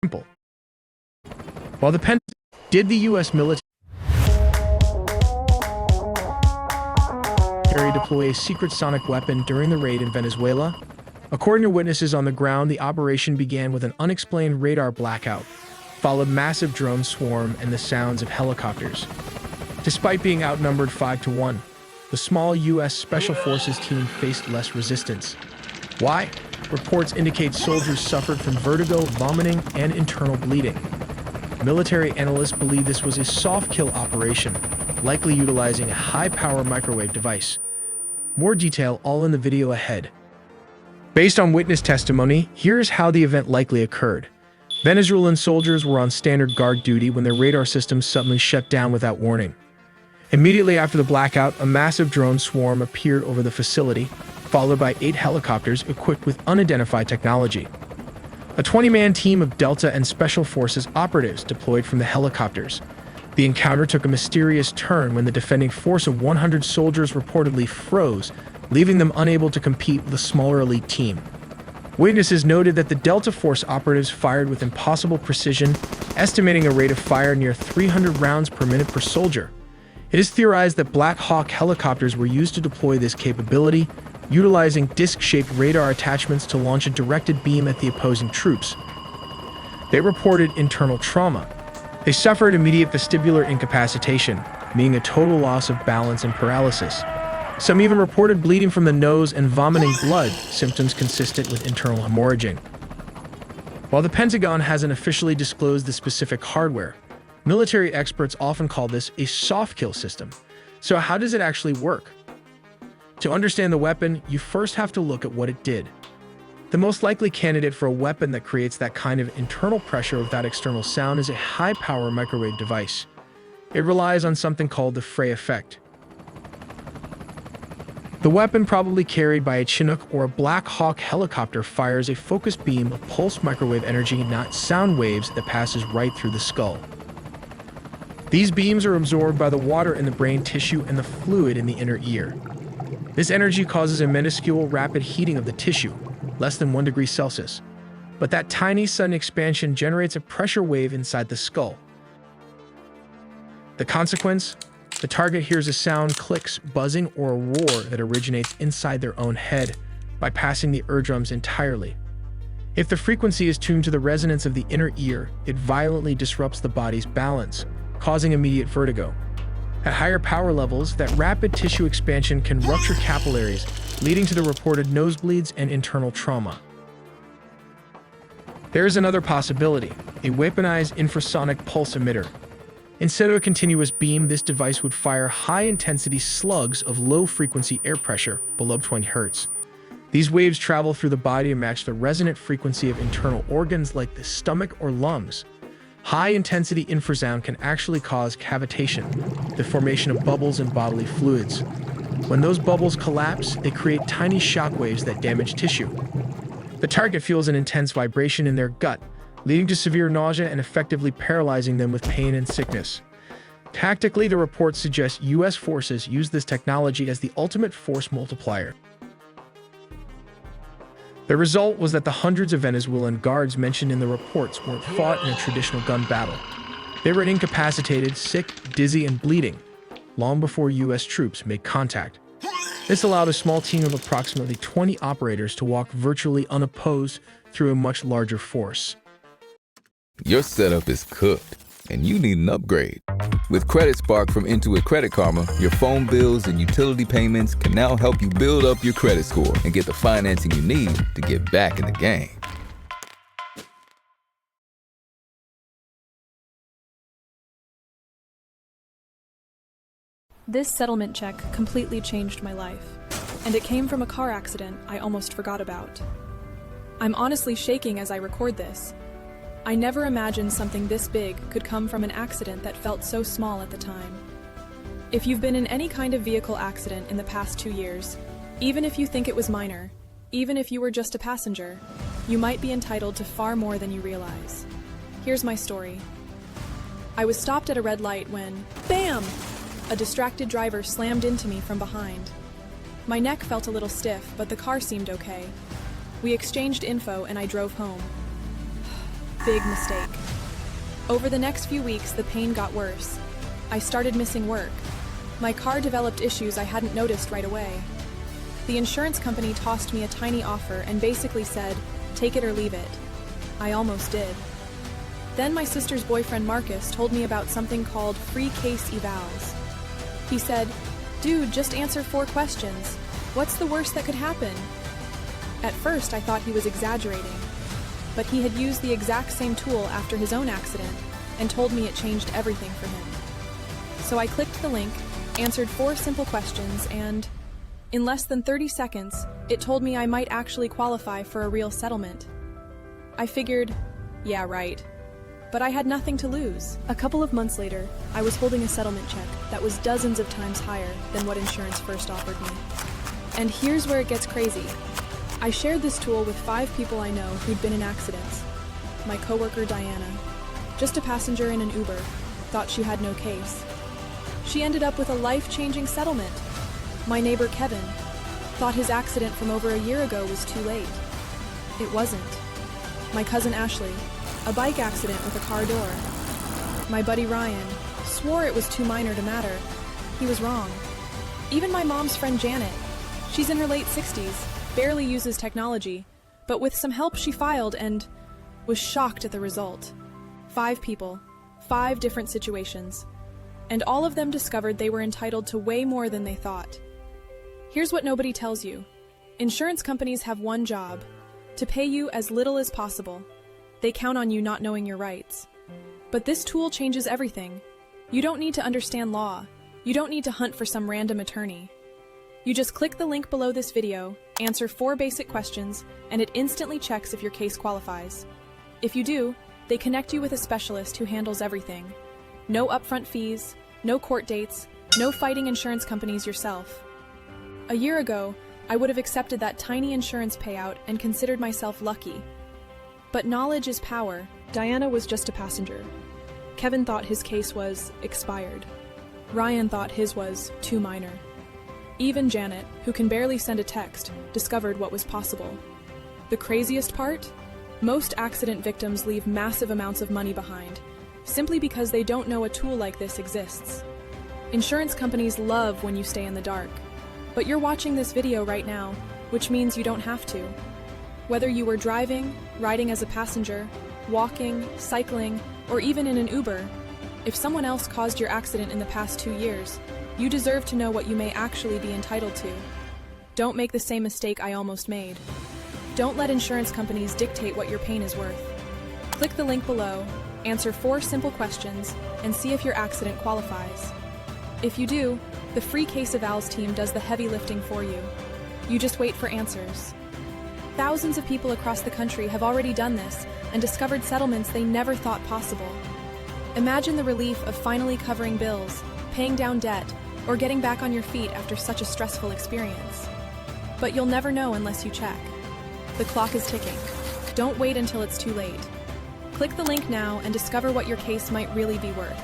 simple. While the Pentagon did the U.S. military deploy a secret sonic weapon during the raid in Venezuela? According to witnesses on the ground, the operation began with an unexplained radar blackout, followed massive drone swarm and the sounds of helicopters. Despite being outnumbered 5-1, the small U.S. Special Forces team faced less resistance. Why? Reports indicate soldiers suffered from vertigo, vomiting, and internal bleeding. Military analysts believe this was a soft-kill operation, likely utilizing a high-power microwave device. More detail all in the video ahead. Based on witness testimony, here's how the event likely occurred. Venezuelan soldiers were on standard guard duty when their radar systems suddenly shut down without warning. Immediately after the blackout, a massive drone swarm appeared over the facility, followed by 8 helicopters equipped with unidentified technology. A 20-man team of Delta and Special Forces operatives deployed from the helicopters. The encounter took a mysterious turn when the defending force of 100 soldiers reportedly froze, leaving them unable to compete with a smaller elite team. Witnesses noted that the Delta Force operatives fired with impossible precision, estimating a rate of fire near 300 rounds per minute per soldier. It is theorized that Black Hawk helicopters were used to deploy this capability, utilizing disc-shaped radar attachments to launch a directed beam at the opposing troops. They reported internal trauma. They suffered immediate vestibular incapacitation, meaning a total loss of balance and paralysis. Some even reported bleeding from the nose and vomiting blood, symptoms consistent with internal hemorrhaging. While the Pentagon hasn't officially disclosed the specific hardware, military experts often call this a soft kill system. So how does it actually work? To understand the weapon, you first have to look at what it did. The most likely candidate for a weapon that creates that kind of internal pressure without external sound is a high-power microwave device. It relies on something called the Frey effect. The weapon, probably carried by a Chinook or a Black Hawk helicopter, fires a focused beam of pulsed microwave energy, not sound waves, that passes right through the skull. These beams are absorbed by the water in the brain tissue and the fluid in the inner ear. This energy causes a minuscule rapid heating of the tissue, less than 1 degree Celsius. But that tiny sudden expansion generates a pressure wave inside the skull. The consequence? The target hears a sound, clicks, buzzing, or a roar that originates inside their own head, bypassing the eardrums entirely. If the frequency is tuned to the resonance of the inner ear, it violently disrupts the body's balance, causing immediate vertigo. At higher power levels, that rapid tissue expansion can rupture capillaries, leading to the reported nosebleeds and internal trauma. There is another possibility, a weaponized infrasonic pulse emitter. Instead of a continuous beam, this device would fire high-intensity slugs of low-frequency air pressure below 20 Hz. These waves travel through the body and match the resonant frequency of internal organs like the stomach or lungs. High-intensity infrasound can actually cause cavitation, the formation of bubbles in bodily fluids. When those bubbles collapse, they create tiny shock waves that damage tissue. The target feels an intense vibration in their gut, leading to severe nausea and effectively paralyzing them with pain and sickness. Tactically, the reports suggest U.S. forces use this technology as the ultimate force multiplier. The result was that the hundreds of Venezuelan guards mentioned in the reports weren't fought in a traditional gun battle. They were incapacitated, sick, dizzy, and bleeding, long before U.S. troops made contact. This allowed a small team of approximately 20 operators to walk virtually unopposed through a much larger force. Your setup is cooked, and you need an upgrade. With Credit Spark from Intuit Credit Karma, your phone bills and utility payments can now help you build up your credit score and get the financing you need to get back in the game. This settlement check completely changed my life, and it came from a car accident I almost forgot about. I'm honestly shaking as I record this. I never imagined something this big could come from an accident that felt so small at the time. If you've been in any kind of vehicle accident in the past 2 years, even if you think it was minor, even if you were just a passenger, you might be entitled to far more than you realize. Here's my story. I was stopped at a red light when, BAM! A distracted driver slammed into me from behind. My neck felt a little stiff, but the car seemed okay. We exchanged info and I drove home. big mistake. Over the next few weeks, the pain got worse. I started missing work. My car developed issues I hadn't noticed right away. The insurance company tossed me a tiny offer and basically said, take it or leave it. I almost did. Then my sister's boyfriend Marcus told me about something called free case evals. He said, dude, just answer 4 questions. What's the worst that could happen? At first, I thought he was exaggerating, but he had used the exact same tool after his own accident and told me it changed everything for him. So I clicked the link, answered 4 simple questions, and in less than 30 seconds, it told me I might actually qualify for a real settlement. I figured, yeah, right. But I had nothing to lose. A couple of months later, I was holding a settlement check that was dozens of times higher than what insurance first offered me. And here's where it gets crazy. I shared this tool with 5 people I know who'd been in accidents. My coworker Diana, just a passenger in an Uber, thought she had no case. She ended up with a life-changing settlement. My neighbor Kevin thought his accident from over a year ago was too late. It wasn't. My cousin Ashley, a bike accident with a car door. My buddy Ryan swore it was too minor to matter. He was wrong. Even my mom's friend Janet, she's in her late 60s, barely uses technology, but with some help she filed and was shocked at the result. 5 people, 5 different situations, and all of them discovered they were entitled to way more than they thought. Here's what nobody tells you. Insurance companies have one job: to pay you as little as possible. They count on you not knowing your rights. But this tool changes everything. You don't need to understand law. You don't need to hunt for some random attorney. You just click the link below this video, answer 4 basic questions, and it instantly checks if your case qualifies. If you do, they connect you with a specialist who handles everything. No upfront fees, no court dates, no fighting insurance companies yourself. A year ago, I would have accepted that tiny insurance payout and considered myself lucky. But knowledge is power. Diana was just a passenger. Kevin thought his case was expired. Ryan thought his was too minor. Even Janet, who can barely send a text, discovered what was possible. The craziest part? Most accident victims leave massive amounts of money behind, simply because they don't know a tool like this exists. Insurance companies love when you stay in the dark. But you're watching this video right now, which means you don't have to. Whether you were driving, riding as a passenger, walking, cycling, or even in an Uber, if someone else caused your accident in the past 2 years, you deserve to know what you may actually be entitled to. Don't make the same mistake I almost made. Don't let insurance companies dictate what your pain is worth. Click the link below, answer 4 simple questions, and see if your accident qualifies. If you do, the free case evals team does the heavy lifting for you. You just wait for answers. Thousands of people across the country have already done this and discovered settlements they never thought possible. Imagine the relief of finally covering bills, paying down debt, or getting back on your feet after such a stressful experience. But you'll never know unless you check. The clock is ticking. Don't wait until it's too late. Click the link now and discover what your case might really be worth.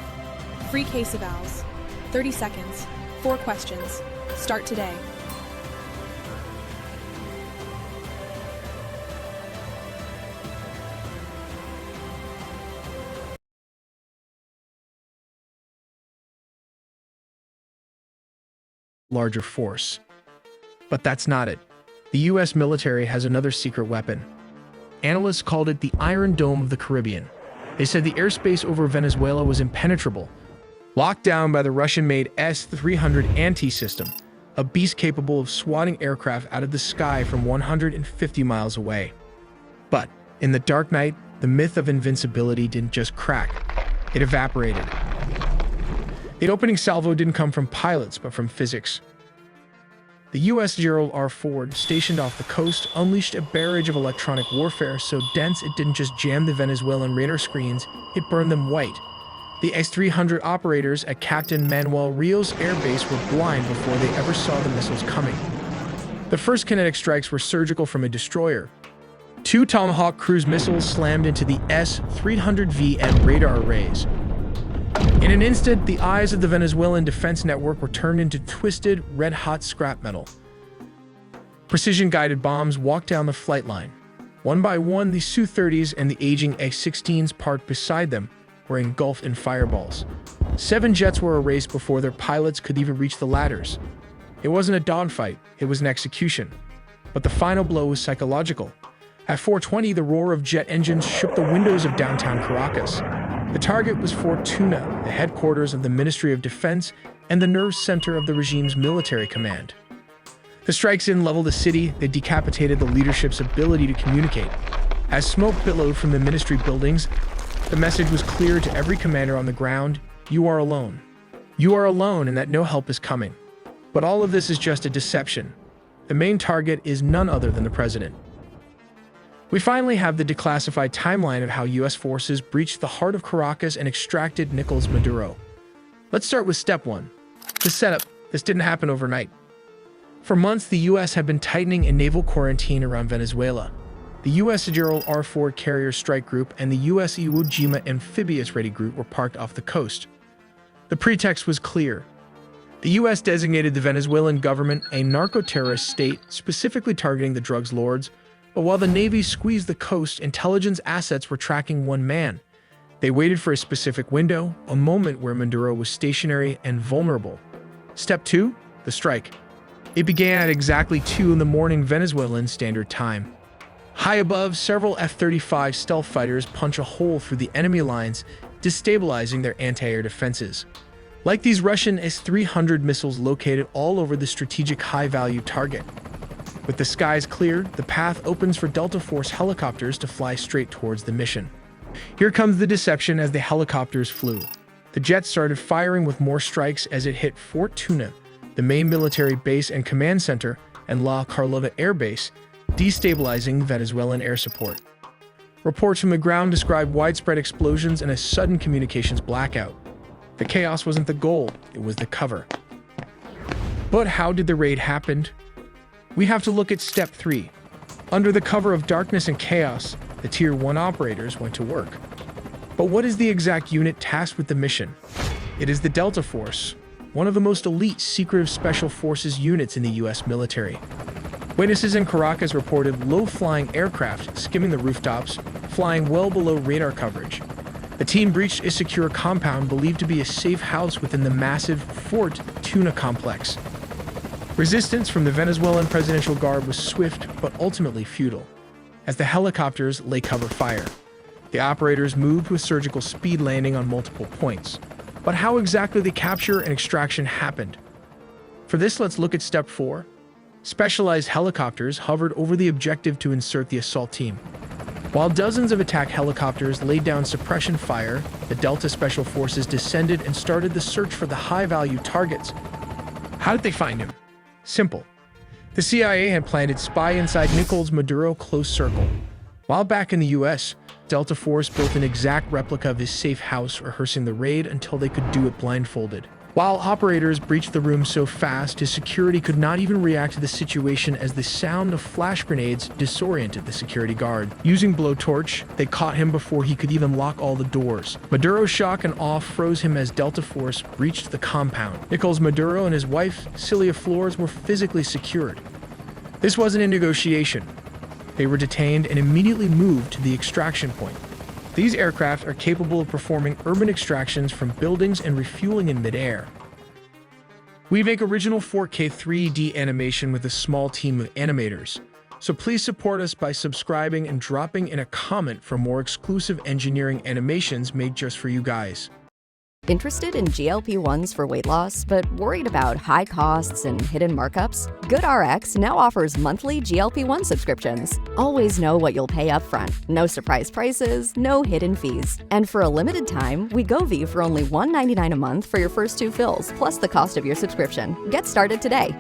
Free case evals. 30 seconds. 4 questions. Start today. Larger force. But that's not it. The US military has another secret weapon. Analysts called it the Iron Dome of the Caribbean. They said the airspace over Venezuela was impenetrable, locked down by the Russian-made S-300 anti-system, a beast capable of swatting aircraft out of the sky from 150 miles away. But in the dark night, the myth of invincibility didn't just crack, it evaporated. The opening salvo didn't come from pilots, but from physics. The U.S. Gerald R. Ford, stationed off the coast, unleashed a barrage of electronic warfare so dense it didn't just jam the Venezuelan radar screens, it burned them white. The S-300 operators at Captain Manuel Rios Air Base were blind before they ever saw the missiles coming. The first kinetic strikes were surgical from a destroyer. 2 Tomahawk cruise missiles slammed into the S-300V and radar arrays. In an instant, the eyes of the Venezuelan defense network were turned into twisted, red-hot scrap metal. Precision-guided bombs walked down the flight line, One by one, the Su-30s and the aging X-16s parked beside them were engulfed in fireballs. 7 jets were erased before their pilots could even reach the ladders. It wasn't a dogfight, it was an execution. But the final blow was psychological. At 4:20, the roar of jet engines shook the windows of downtown Caracas. The target was Fortuna, the headquarters of the Ministry of Defense and the nerve center of the regime's military command. The strikes didn't level the city, they decapitated the leadership's ability to communicate. As smoke billowed from the ministry buildings, the message was clear to every commander on the ground: you are alone. You are alone and that no help is coming. But all of this is just a deception. The main target is none other than the president. We finally have the declassified timeline of how US forces breached the heart of Caracas and extracted Nicolás Maduro. Let's start with step 1. The setup. This didn't happen overnight. For months, the US had been tightening a naval quarantine around Venezuela. The US Gerald R. Ford Carrier Strike Group and the US Iwo Jima Amphibious Ready Group were parked off the coast. The pretext was clear. The US designated the Venezuelan government a narco-terrorist state, specifically targeting the drugs lords, but while the Navy squeezed the coast, intelligence assets were tracking one man. They waited for a specific window, a moment where Maduro was stationary and vulnerable. Step 2. The strike. It began at exactly 2 in the morning Venezuelan Standard Time. High above, several F-35 stealth fighters punch a hole through the enemy lines, destabilizing their anti-air defenses. Like these Russian S-300 missiles located all over the strategic high-value target. With the skies cleared, the path opens for Delta Force helicopters to fly straight towards the mission. Here comes the deception as the helicopters flew. The jets started firing with more strikes as it hit Fortuna, the main military base and command center, and La Carlota Air Base, destabilizing Venezuelan air support. Reports from the ground describe widespread explosions and a sudden communications blackout. The chaos wasn't the goal, it was the cover. But how did the raid happen? We have to look at step 3. Under the cover of darkness and chaos, the Tier 1 operators went to work. But what is the exact unit tasked with the mission? It is the Delta Force, one of the most elite secretive special forces units in the US military. Witnesses in Caracas reported low-flying aircraft skimming the rooftops, flying well below radar coverage. The team breached a secure compound believed to be a safe house within the massive Fort Tuna complex. Resistance from the Venezuelan Presidential Guard was swift but ultimately futile, as the helicopters lay cover fire. The operators moved with surgical speed, landing on multiple points. But how exactly the capture and extraction happened? For this, let's look at step 4. Specialized helicopters hovered over the objective to insert the assault team. While dozens of attack helicopters laid down suppression fire, the Delta Special Forces descended and started the search for the high-value targets. How did they find him? Simple. The CIA had planted spy inside Nicolás Maduro close circle. While back in the US, Delta Force built an exact replica of his safe house, rehearsing the raid until they could do it blindfolded. While operators breached the room so fast, his security could not even react to the situation as the sound of flash grenades disoriented the security guard. Using blowtorch, they caught him before he could even lock all the doors. Maduro's shock and awe froze him as Delta Force breached the compound. Nicolás Maduro and his wife, Celia Flores, were physically secured. This wasn't a negotiation. They were detained and immediately moved to the extraction point. These aircraft are capable of performing urban extractions from buildings and refueling in midair. We make original 4K 3D animation with a small team of animators, so please support us by subscribing and dropping in a comment for more exclusive engineering animations made just for you guys. Interested in GLP-1s for weight loss, but worried about high costs and hidden markups? GoodRx now offers monthly GLP-1 subscriptions. Always know what you'll pay upfront. No surprise prices, no hidden fees. And for a limited time, Wegovy for only $1.99 a month for your first 2 fills, plus the cost of your subscription. Get started today.